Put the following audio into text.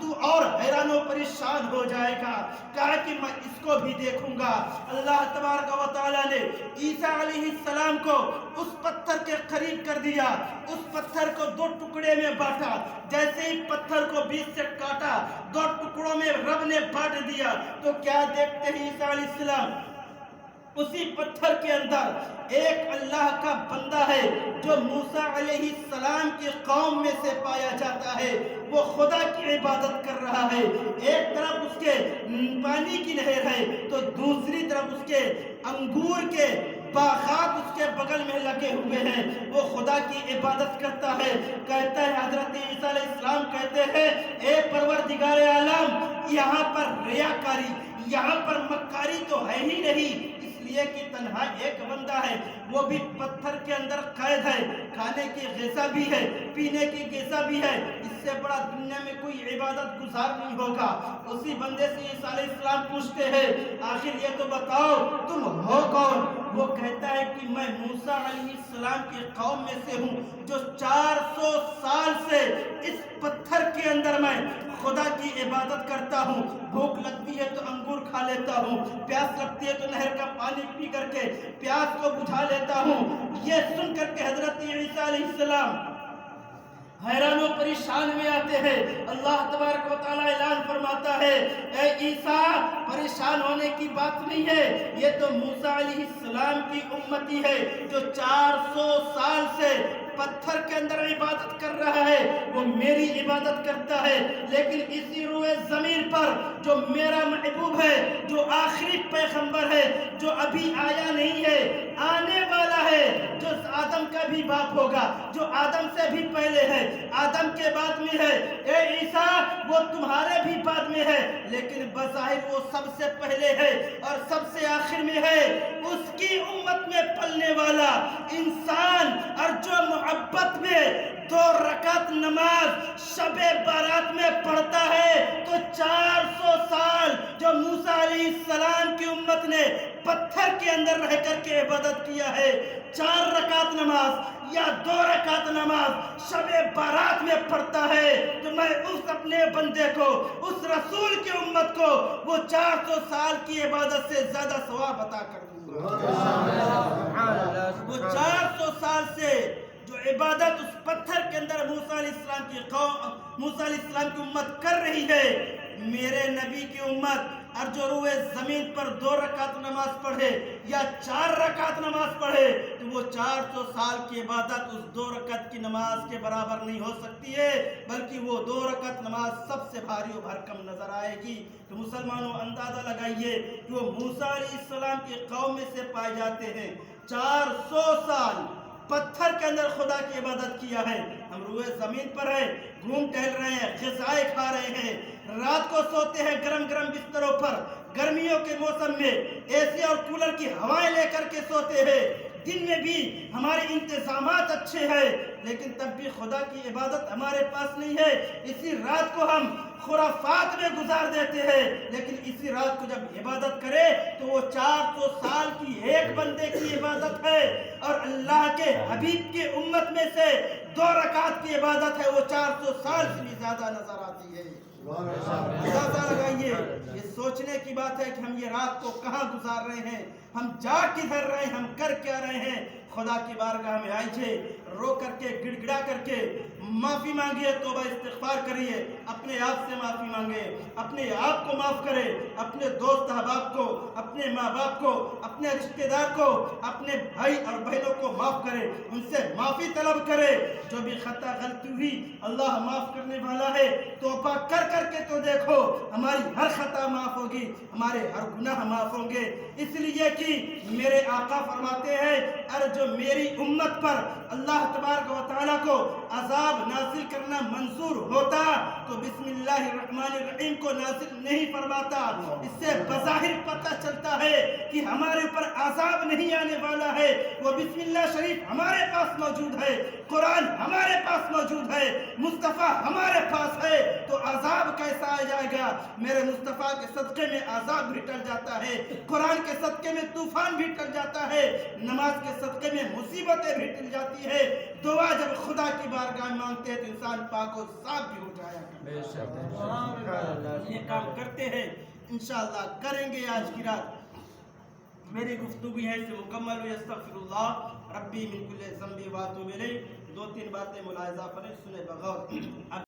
تو اور حیران و پریشان ہو جائے گا۔ کہا کہ میں اس کو بھی دیکھوں گا۔ اللہ تبارک و تعالیٰ نے عیسیٰ علیہ السلام کو اس پتھر کے قریب کر دیا، اس پتھر کو دو ٹکڑے میں بانٹا۔ جیسے ہی پتھر کو بیچ سے کاٹا، دو ٹکڑوں میں رب نے بانٹ دیا، تو کیا دیکھتے ہیں عیسیٰ علیہ السلام؟ اسی پتھر کے اندر ایک اللہ کا بندہ ہے جو موسیٰ علیہ السلام کی قوم میں سے پایا جاتا ہے، وہ خدا کی عبادت کر رہا ہے۔ ایک طرف اس کے پانی کی نہر ہے تو دوسری طرف اس کے انگور کے باغات اس کے بغل میں لگے ہوئے ہیں، وہ خدا کی عبادت کرتا ہے۔ کہتا ہے حضرت عیسیٰ علیہ السلام کہتے ہیں اے پروردگار عالم، یہاں پر ریاکاری، یہاں پر مکاری تو ہے ہی نہیں، اس لیے کہ تنہا ایک بندہ ہے، وہ بھی پتھر کے اندر قید ہے، کھانے کی غذا بھی ہے، پینے کی غذا بھی ہے، اس سے بڑا دنیا میں کوئی عبادت گزار نہیں ہوگا۔ اسی بندے سے عیسیٰ علیہ السلام پوچھتے ہیں آخر یہ تو بتاؤ تم ہو کون؟ وہ کہتا ہے کہ میں موسیٰ علیہ السلام کی قوم میں سے ہوں جو 400 سال سے اس پتھر کے اندر میں خدا کی عبادت کرتا ہوں۔ بھوک لگتی ہے تو انگور کھا لیتا ہوں، پیاس لگتی ہے تو نہر کا پانی پی کر کے پیاس کو بجھا لیتا ہوں۔ یہ سن کر کے حضرت عیسیٰ علیہ السلام حیران و پریشان میں آتے ہیں۔ اللہ تبارک و تعالیٰ اعلان فرماتا ہے اے عیسیٰ، پریشان ہونے کی بات نہیں ہے، یہ تو موسیٰ علیہ السلام کی امتی ہے جو 400 سال سے پتھر کے اندر عبادت کر رہا ہے، وہ میری عبادت کرتا ہے۔ لیکن اسی روئے زمین پر جو میرا محبوب ہے، جو آخری پیغمبر ہے، جو ابھی آیا نہیں ہے، آنے والا ہے، جو آدم کا بھی باپ ہوگا، جو آدم سے بھی پہلے ہے، آدم کے بعد میں ہے، اے عیسیٰ وہ تمہارے بھی بعد میں ہے، لیکن بظاہر وہ سب سے پہلے ہے اور سب سے آخر میں ہے۔ اس کی امت میں پلنے والا انسان اور جو محبت میں 2 رکعت نماز شب بارات میں پڑھتا ہے، تو 400 سال جو موسیٰ علیہ السلام کی امت نے پتھر کے اندر رہ کر کے عبادت کیا ہے، 4 رکعت نماز یا 2 رکعت نماز شب بارات میں پڑھتا ہے، تو میں اس اپنے بندے کو، اس رسول کی امت کو وہ 400 سال کی عبادت سے زیادہ ثواب عطا کر دوں گا۔ وہ 400 سال سے جو عبادت اس پتھر کے اندر موسیٰ علیہ السلام کی قوم، موسیٰ علیہ السلام کی امت کر رہی ہے، میرے نبی کی امت اور جو روئے زمین پر 2 رکعت نماز پڑھے یا 4 رکعت نماز پڑھے، تو وہ 400 سال کی عبادت اس 2 رکعت کی نماز کے برابر نہیں ہو سکتی ہے، بلکہ وہ 2 رکعت نماز سب سے بھاری و بھرکم نظر آئے گی۔ تو مسلمانوں اندازہ لگائیے کہ وہ موسیٰ علیہ السلام کی قوم میں سے پائے جاتے ہیں، 400 سال پتھر کے اندر خدا کی عبادت کیا ہے، ہم روئے زمین پر ہیں، گھوم ٹہل رہے ہیں، غذائیں کھا رہے ہیں، رات کو سوتے ہیں گرم گرم بستروں پر، گرمیوں کے موسم میں اے سی اور کولر کی ہوائیں لے کر کے سوتے ہیں، دن میں بھی ہمارے انتظامات اچھے ہیں، لیکن تب بھی خدا کی عبادت ہمارے پاس نہیں ہے۔ اسی رات کو ہم خرافات میں گزار دیتے ہیں، لیکن اسی رات کو جب عبادت کرے تو وہ 400 سال کی ایک بندے کی عبادت ہے، اور اللہ کے حبیب کی امت میں سے 2 رکعت کی عبادت ہے، وہ 400 سال سے بھی زیادہ نظر آتی ہے۔ اندازہ لگائیے، یہ سوچنے کی بات ہے کہ ہم یہ رات کو کہاں گزار رہے ہیں، ہم جا کدھر رہے ہیں، ہم کر کیا رہے ہیں۔ خدا کی بارگاہ میں آئیے، رو کر کے گڑ گڑا کر کے معافی مانگیے، توبہ استغفار کریے، اپنے آپ سے معافی مانگے، اپنے آپ کو معاف کرے، اپنے دوست احباب کو، اپنے ماں باپ کو، اپنے رشتہ دار کو، اپنے بھائی اور بہنوں کو معاف کرے، ان سے معافی طلب کرے۔ جو بھی خطا غلطی ہوئی اللہ معاف کرنے والا ہے، توبہ کر کر کے تو دیکھو، ہماری ہر خطا معاف ہوگی، ہمارے ہر گناہ معاف ہوں گے۔ اس لیے کہ میرے آقا فرماتے ہیں اور جو میری امت پر اللہ تبارک و تعالیٰ کو عذاب نازل کرنا منظور ہوتا تو بسم اللہ الرحمن الرحیم کو نازل نہیں فرماتا۔ اس سے بظاہر پتہ چلتا ہے کہ ہمارے اوپر عذاب نہیں آنے والا ہے، وہ بسم اللہ شریف ہمارے پاس موجود ہے، قرآن ہمارے پاس موجود ہے، مصطفیٰ ہمارے پاس ہے، تو عذاب کیسا پایا جائے گا. میرے مصطفیٰ کے صدقے میں عذاب بھی ٹل جاتا ہے, قرآن کے صدقے میں طوفان بھی ٹل جاتا ہے, نماز کے صدقے میں مصیبتیں بھی ٹل جاتی ہے. دعا جب خدا کی بارگاہ میں مانگتے ہیں تو انسان پاک و صاف بھی ہو جایا کرتا. یہ کام کرتے ہیں, انشاءاللہ کریں گے. آج کی رات میری گفتگو ہے سے مکمل ہوئی. استغفر اللہ ربی من کل ذنب و اتوب الیہ. 2-3 باتیں ملاحظہ کریں, سنے بغور.